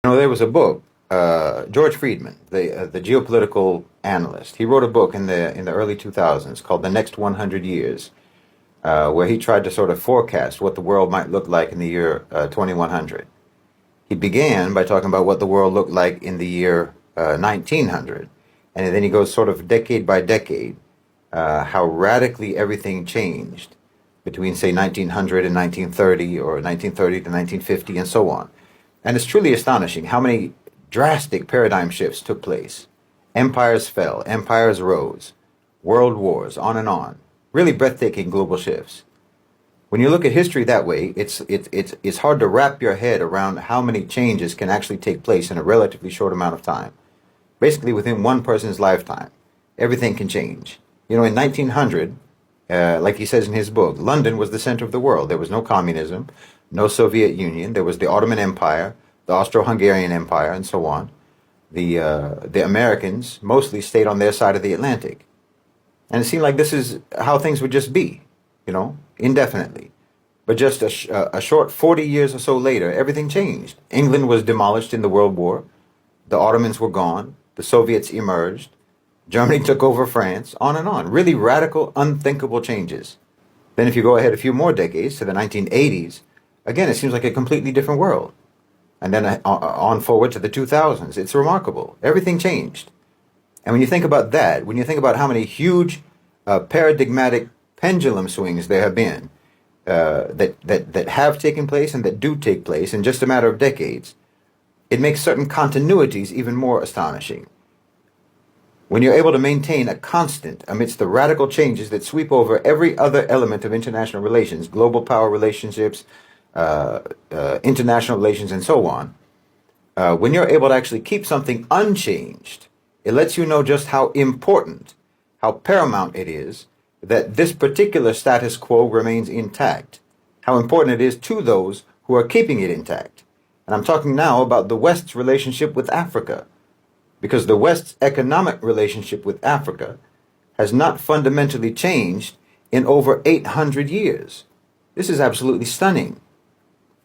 There was a book, George Friedman, the geopolitical analyst. He wrote a book in the early 2000s called The Next 100 Years, where he tried to sort of forecast what the world might look like in the year 2100. He began by talking about what the world looked like in the year 1900, and then he goes sort of decade by decade, how radically everything changed between, say, 1900 and 1930, or 1930 to 1950, and so on. And it's truly astonishing how many drastic paradigm shifts took place. Empires fell, empires rose, world wars, on and on. Really breathtaking global shifts. When you look at history that way, it's hard to wrap your head around how many changes can actually take place in a relatively short amount of time. Basically, within one person's lifetime, everything can change. In 1900, like he says in his book, London was the center of the world. There was no communism, no Soviet Union. There was the Ottoman Empire, the Austro-Hungarian Empire, and so on. The Americans mostly stayed on their side of the Atlantic. And it seemed like this is how things would just be, indefinitely. But just a short 40 years or so later, everything changed. England was demolished in the World War. The Ottomans were gone. The Soviets emerged. Germany took over France, on and on. Really radical, unthinkable changes. Then if you go ahead a few more decades to the 1980s, again, it seems like a completely different world. And then on forward to the 2000s, it's remarkable. Everything changed. And when you think about that, when you think about how many huge paradigmatic pendulum swings there have been that have taken place and that do take place in just a matter of decades, it makes certain continuities even more astonishing. When you're able to maintain a constant amidst the radical changes that sweep over every other element of international relations, global power relationships, international relations, and so on, when you're able to actually keep something unchanged, it lets you know just how important, how paramount it is that this particular status quo remains intact, how important it is to those who are keeping it intact. And I'm talking now about the West's relationship with Africa, because the West's economic relationship with Africa has not fundamentally changed in over 800 years. This is absolutely stunning.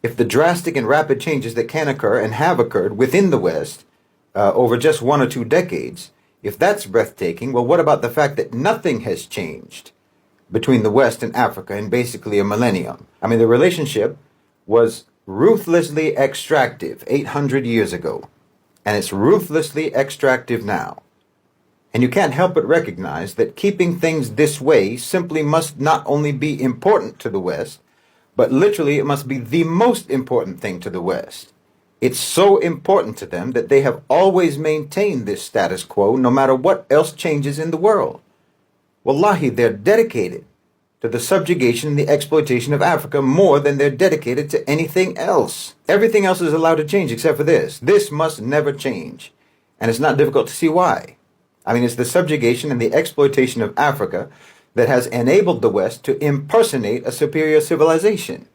If the drastic and rapid changes that can occur and have occurred within the West over just 1 or 2 decades, if that's breathtaking, well, what about the fact that nothing has changed between the West and Africa in basically a millennium? I mean, the relationship was ruthlessly extractive 800 years ago, and it's ruthlessly extractive now. And you can't help but recognize that keeping things this way simply must not only be important to the West, but literally it must be the most important thing to the West. It's so important to them that they have always maintained this status quo no matter what else changes in the world. Wallahi, they're dedicated to the subjugation and the exploitation of Africa more than they're dedicated to anything else. Everything else is allowed to change except for this. This must never change. And it's not difficult to see why. I mean, it's the subjugation and the exploitation of Africa that has enabled the West to impersonate a superior civilization.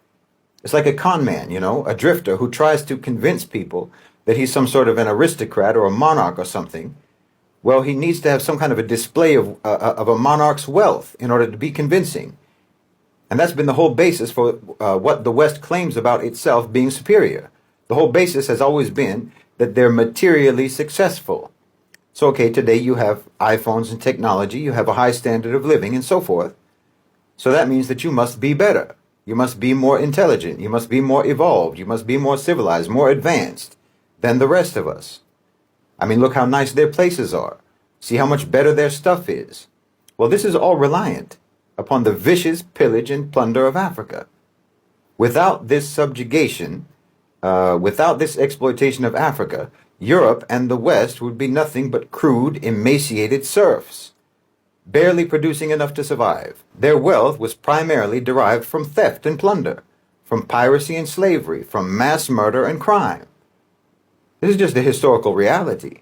It's like a con man, a drifter who tries to convince people that he's some sort of an aristocrat or a monarch or something. Well, he needs to have some kind of a display of a monarch's wealth in order to be convincing. And that's been the whole basis for what the West claims about itself being superior. The whole basis has always been that they're materially successful. So, okay, today you have iPhones and technology, you have a high standard of living and so forth. So that means that you must be better. You must be more intelligent. You must be more evolved. You must be more civilized, more advanced than the rest of us. I mean, look how nice their places are. See how much better their stuff is. Well, this is all reliant upon the vicious pillage and plunder of Africa. Without this subjugation, without this exploitation of Africa, Europe and the West would be nothing but crude, emaciated serfs, barely producing enough to survive. Their wealth was primarily derived from theft and plunder, from piracy and slavery, from mass murder and crime. This is just a historical reality.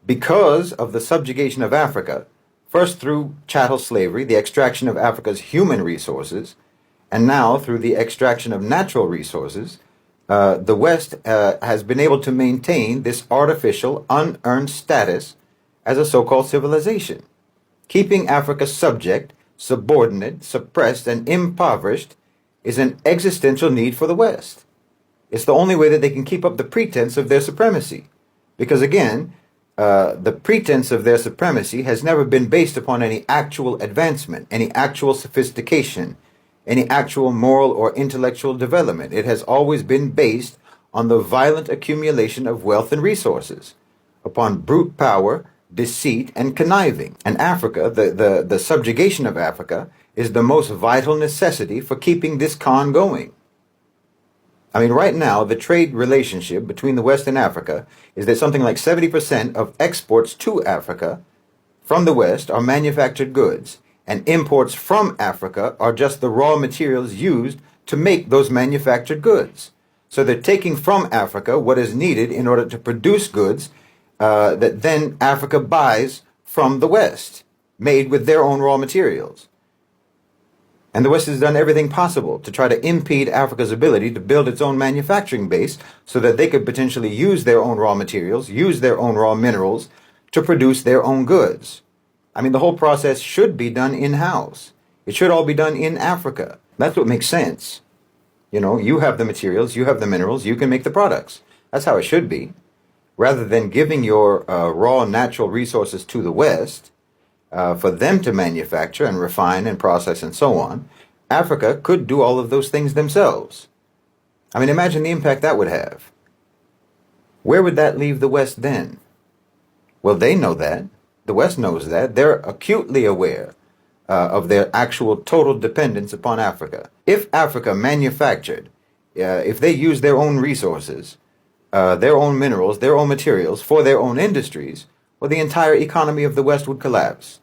Because of the subjugation of Africa, first through chattel slavery, the extraction of Africa's human resources, and now through the extraction of natural resources, the West has been able to maintain this artificial, unearned status as a so-called civilization, keeping Africa subject, subordinate, suppressed, and impoverished is an existential need for the West. It's the only way that they can keep up the pretense of their supremacy. Because again, the pretense of their supremacy has never been based upon any actual advancement, any actual sophistication, any actual moral or intellectual development. It has always been based on the violent accumulation of wealth and resources, upon brute power, deceit, and conniving. And Africa, the subjugation of Africa, is the most vital necessity for keeping this con going. I mean, right now, the trade relationship between the West and Africa is that something like 70% of exports to Africa from the West are manufactured goods, and imports from Africa are just the raw materials used to make those manufactured goods. So they're taking from Africa what is needed in order to produce goods that then Africa buys from the West, made with their own raw materials. And the West has done everything possible to try to impede Africa's ability to build its own manufacturing base so that they could potentially use their own raw materials, use their own raw minerals to produce their own goods. I mean, the whole process should be done in-house. It should all be done in Africa. That's what makes sense. You know, you have the materials, you have the minerals, you can make the products. That's how it should be. Rather than giving your raw natural resources to the West, for them to manufacture and refine and process and so on, Africa could do all of those things themselves. I mean, imagine the impact that would have. Where would that leave the West then? Well, they know that. The West knows that. They're acutely aware of their actual total dependence upon Africa. If Africa manufactured, if they used their own resources, their own minerals, their own materials for their own industries, well, the entire economy of the West would collapse.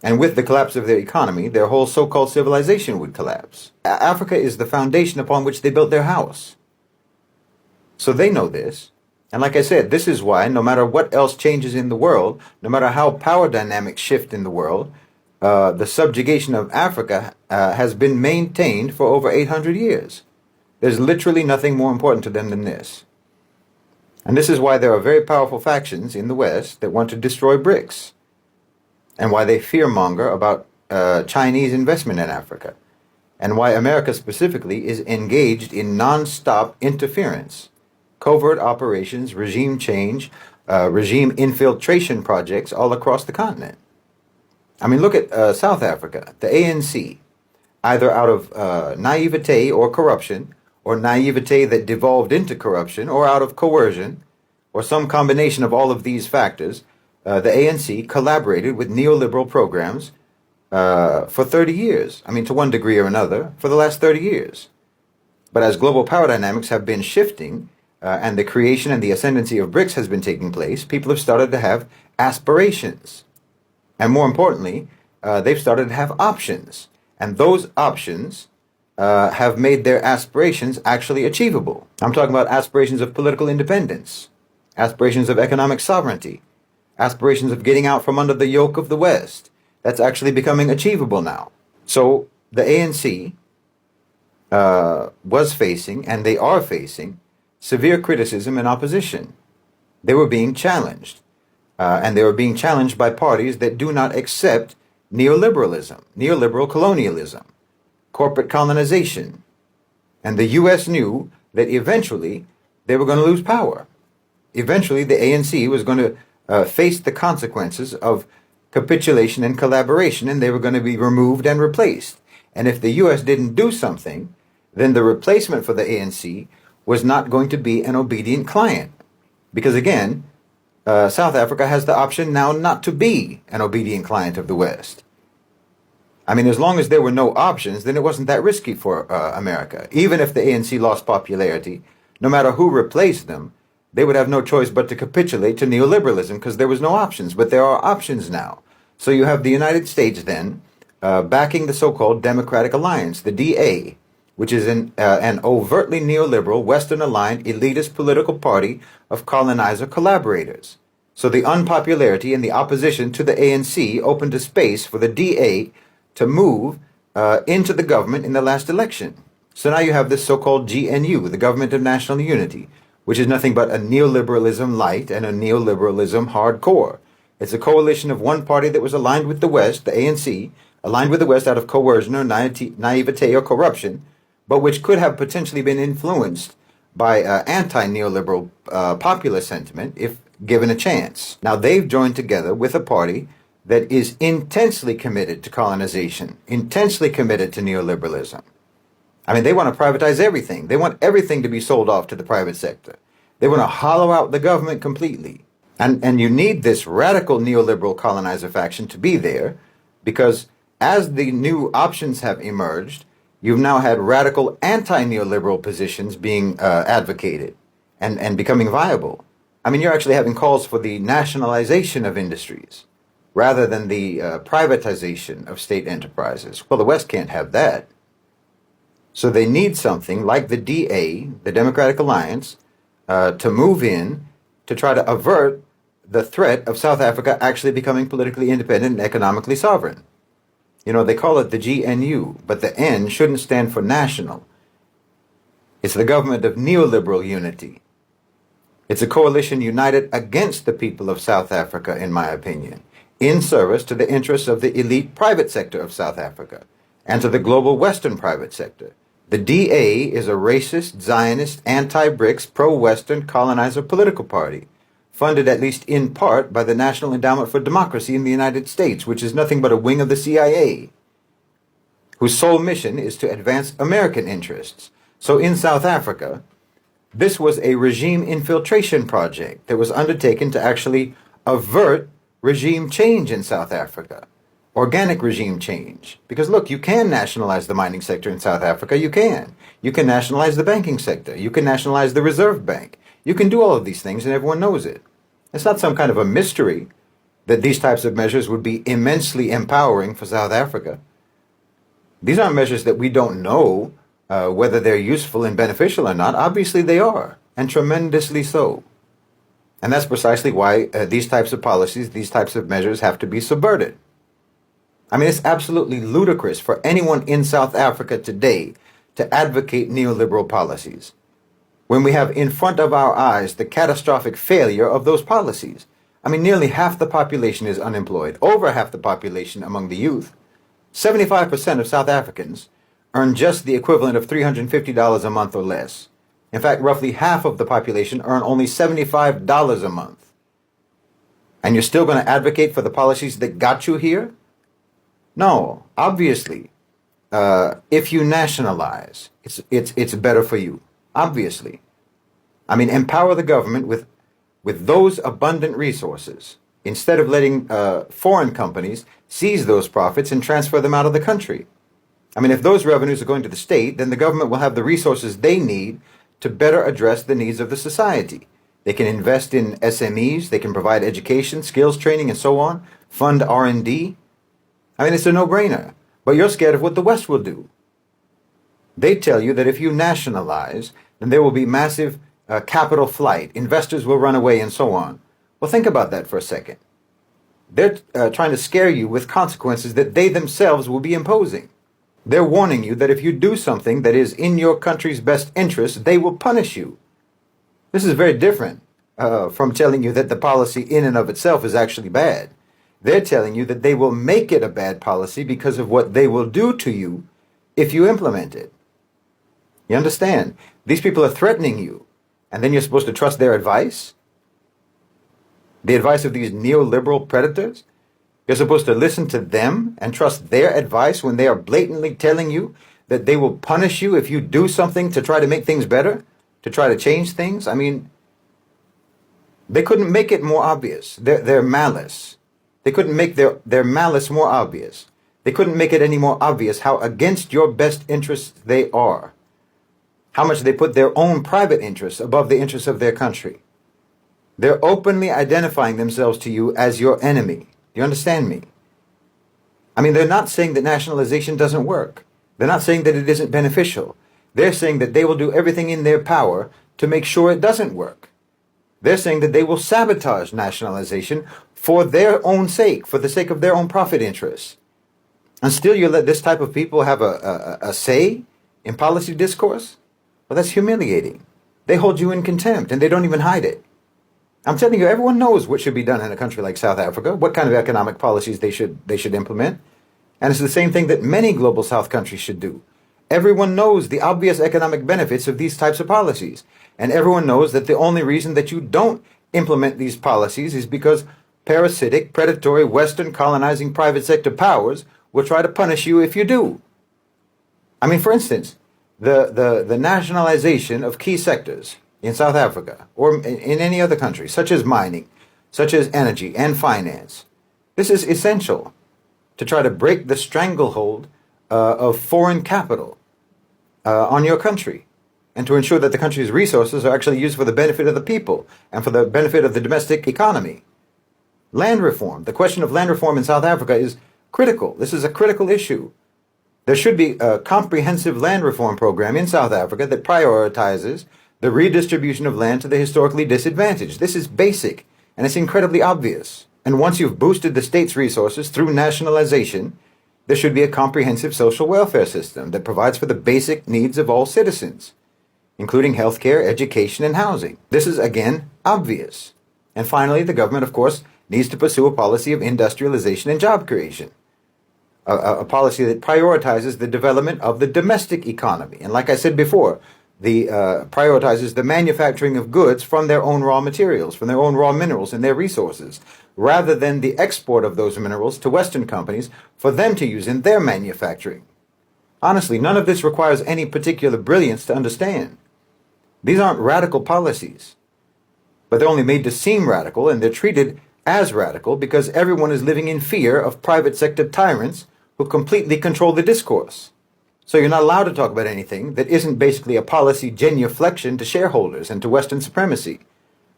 And with the collapse of their economy, their whole so-called civilization would collapse. Africa is the foundation upon which they built their house. So they know this. And like I said, this is why no matter what else changes in the world, no matter how power dynamics shift in the world, the subjugation of Africa has been maintained for over 800 years. There's literally nothing more important to them than this. And this is why there are very powerful factions in the West that want to destroy BRICS, and why they fearmonger about Chinese investment in Africa, and why America specifically is engaged in non-stop interference, covert operations, regime change, regime infiltration projects all across the continent. I mean, look at South Africa, the ANC, either out of naivete or corruption, or naivete that devolved into corruption, or out of coercion, or some combination of all of these factors, the ANC collaborated with neoliberal programs for 30 years. I mean, to one degree or another, for the last 30 years. But as global power dynamics have been shifting, and the creation and the ascendancy of BRICS has been taking place, people have started to have aspirations. And more importantly, they've started to have options. And those options have made their aspirations actually achievable. I'm talking about aspirations of political independence, aspirations of economic sovereignty, aspirations of getting out from under the yoke of the West. That's actually becoming achievable now. So the ANC was facing, and they are facing, severe criticism and opposition. They were being challenged. And they were being challenged by parties that do not accept neoliberalism, neoliberal colonialism, corporate colonization. And the U.S. knew that eventually they were going to lose power. Eventually the ANC was going to face the consequences of capitulation and collaboration, and they were going to be removed and replaced. And if the U.S. didn't do something, then the replacement for the ANC was not going to be an obedient client. Because again, South Africa has the option now not to be an obedient client of the West. I mean, as long as there were no options, then it wasn't that risky for America. Even if the ANC lost popularity, no matter who replaced them, they would have no choice but to capitulate to neoliberalism because there was no options. But there are options now. So you have the United States then backing the so-called Democratic Alliance, the DA, which is an overtly neoliberal, Western-aligned, elitist political party of colonizer collaborators. So the unpopularity and the opposition to the ANC opened a space for the DA to move into the government in the last election. So now you have this so-called GNU, the Government of National Unity, which is nothing but a neoliberalism light and a neoliberalism hardcore. It's a coalition of one party that was aligned with the West, the ANC, aligned with the West out of coercion or naivete or corruption, but which could have potentially been influenced by anti-neoliberal populist sentiment if given a chance. Now, they've joined together with a party that is intensely committed to colonization, intensely committed to neoliberalism. I mean, they want to privatize everything. They want everything to be sold off to the private sector. They want to hollow out the government completely. And you need this radical neoliberal colonizer faction to be there, because as the new options have emerged, you've now had radical anti-neoliberal positions being advocated and becoming viable. I mean, you're actually having calls for the nationalization of industries rather than the privatization of state enterprises. Well, the West can't have that. So they need something like the DA, the Democratic Alliance, to move in to try to avert the threat of South Africa actually becoming politically independent and economically sovereign. You know, they call it the GNU, but the N shouldn't stand for national. It's the government of neoliberal unity. It's a coalition united against the people of South Africa, in my opinion, in service to the interests of the elite private sector of South Africa and to the global Western private sector. The DA is a racist, Zionist, anti-BRICS, pro-Western colonizer political party, funded at least in part by the National Endowment for Democracy in the United States, which is nothing but a wing of the CIA, whose sole mission is to advance American interests. So in South Africa, this was a regime infiltration project that was undertaken to actually avert regime change in South Africa. Organic regime change. Because look, you can nationalize the mining sector in South Africa. You can. You can nationalize the banking sector. You can nationalize the Reserve Bank. You can do all of these things and everyone knows it. It's not some kind of a mystery that these types of measures would be immensely empowering for South Africa. These aren't measures that we don't know whether they're useful and beneficial or not. Obviously they are, and tremendously so. And that's precisely why these types of policies, these types of measures have to be subverted. I mean, it's absolutely ludicrous for anyone in South Africa today to advocate neoliberal policies when we have in front of our eyes the catastrophic failure of those policies. I mean, nearly half the population is unemployed, over half the population among the youth. 75% of South Africans earn just the equivalent of $350 a month or less. In fact, roughly half of the population earn only $75 a month. And you're still going to advocate for the policies that got you here? No, obviously, if you nationalize, it's better for you. Obviously. I mean, empower the government with those abundant resources instead of letting foreign companies seize those profits and transfer them out of the country. I mean, if those revenues are going to the state, then the government will have the resources they need to better address the needs of the society. They can invest in SMEs, they can provide education, skills training, and so on, fund R&D. I mean, it's a no-brainer. But you're scared of what the West will do. They tell you that if you nationalize, then there will be massive capital flight, investors will run away, and so on. Well, think about that for a second. They're trying to scare you with consequences that they themselves will be imposing. They're warning you that if you do something that is in your country's best interest, they will punish you. This is very different from telling you that the policy in and of itself is actually bad. They're telling you that they will make it a bad policy because of what they will do to you if you implement it. You understand? These people are threatening you, and then you're supposed to trust their advice? The advice of these neoliberal predators? You're supposed to listen to them and trust their advice when they are blatantly telling you that they will punish you if you do something to try to make things better, to try to change things? I mean, they couldn't make it more obvious, their malice. They couldn't make their malice more obvious. They couldn't make it any more obvious how against your best interests they are. How much they put their own private interests above the interests of their country. They're openly identifying themselves to you as your enemy. Do you understand me? I mean, they're not saying that nationalization doesn't work. They're not saying that it isn't beneficial. They're saying that they will do everything in their power to make sure it doesn't work. They're saying that they will sabotage nationalization for their own sake, for the sake of their own profit interests. And still you let this type of people have a say in policy discourse? Well, that's humiliating. They hold you in contempt and they don't even hide it. I'm telling you, everyone knows what should be done in a country like South Africa, what kind of economic policies they should implement. And it's the same thing that many global South countries should do. Everyone knows the obvious economic benefits of these types of policies. And everyone knows that the only reason that you don't implement these policies is because parasitic, predatory, Western colonizing private sector powers will try to punish you if you do. I mean, for instance, the nationalization of key sectors in South Africa or in any other country, such as mining, such as energy and finance. This is essential to try to break the stranglehold of foreign capital on your country, and to ensure that the country's resources are actually used for the benefit of the people and for the benefit of the domestic economy. Land reform. The question of land reform in South Africa is critical. This is a critical issue. There should be a comprehensive land reform program in South Africa that prioritizes the redistribution of land to the historically disadvantaged. This is basic, and it's incredibly obvious. And once you've boosted the state's resources through nationalization, there should be a comprehensive social welfare system that provides for the basic needs of all citizens, including healthcare, education, and housing. This is, again, obvious. And finally, the government, of course, needs to pursue a policy of industrialization and job creation, a policy that prioritizes the development of the domestic economy. And like I said before, prioritizes the manufacturing of goods from their own raw materials, from their own raw minerals and their resources, rather than the export of those minerals to Western companies for them to use in their manufacturing. Honestly, none of this requires any particular brilliance to understand. These aren't radical policies, but they're only made to seem radical, and they're treated as radical because everyone is living in fear of private sector tyrants who completely control the discourse. So you're not allowed to talk about anything that isn't basically a policy genuflection to shareholders and to Western supremacy.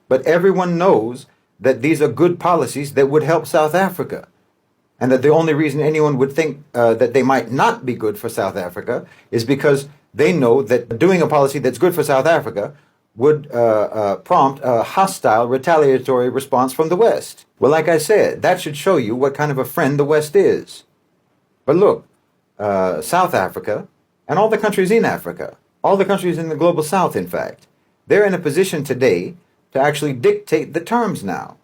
But everyone knows that these are good policies that would help South Africa, and that the only reason anyone would think that they might not be good for South Africa is because they know that doing a policy that's good for South Africa would prompt a hostile, retaliatory response from the West. Well, like I said, that should show you what kind of a friend the West is. But look, South Africa, and all the countries in Africa, all the countries in the global South, in fact, they're in a position today to actually dictate the terms now.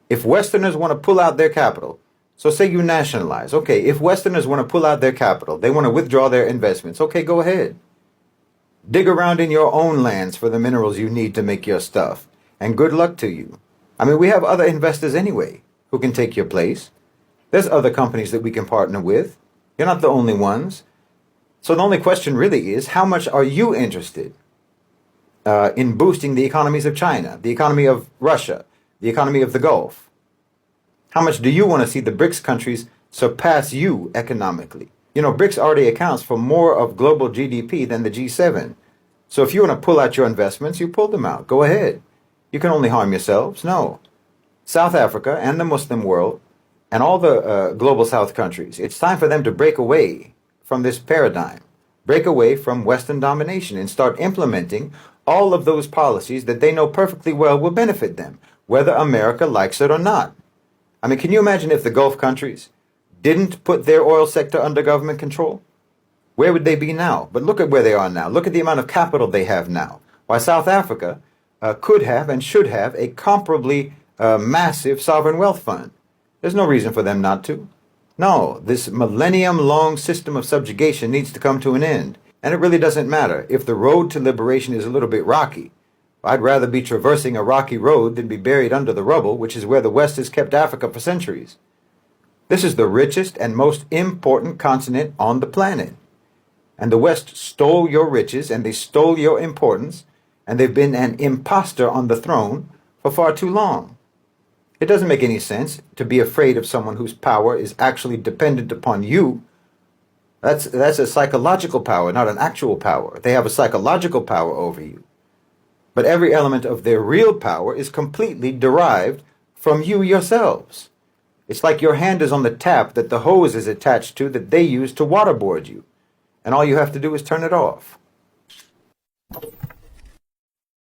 If Westerners want to pull out their capital, so say you nationalize, okay, if Westerners want to pull out their capital, they want to withdraw their investments, okay, go ahead. Dig around in your own lands for the minerals you need to make your stuff, and good luck to you. I mean, we have other investors anyway who can take your place. There's other companies that we can partner with. You're not the only ones. So the only question really is, how much are you interested in boosting the economies of China, the economy of Russia, the economy of the Gulf? How much do you want to see the BRICS countries surpass you economically? You know, BRICS already accounts for more of global GDP than the G7. So if you want to pull out your investments, you pull them out. Go ahead. You can only harm yourselves. No. South Africa and the Muslim world and all the global South countries, it's time for them to break away from this paradigm, break away from Western domination, and start implementing all of those policies that they know perfectly well will benefit them, whether America likes it or not. I mean, can you imagine if the Gulf countries didn't put their oil sector under government control? Where would they be now? But look at where they are now. Look at the amount of capital they have now. Why, South Africa could have and should have a comparably massive sovereign wealth fund. There's no reason for them not to. No, this millennium-long system of subjugation needs to come to an end. And it really doesn't matter if the road to liberation is a little bit rocky. I'd rather be traversing a rocky road than be buried under the rubble, which is where the West has kept Africa for centuries. This is the richest and most important continent on the planet. And the West stole your riches, and they stole your importance, and they've been an imposter on the throne for far too long. It doesn't make any sense to be afraid of someone whose power is actually dependent upon you. That's a psychological power, not an actual power. They have a psychological power over you. But every element of their real power is completely derived from you yourselves. It's like your hand is on the tap that the hose is attached to that they use to waterboard you. And all you have to do is turn it off.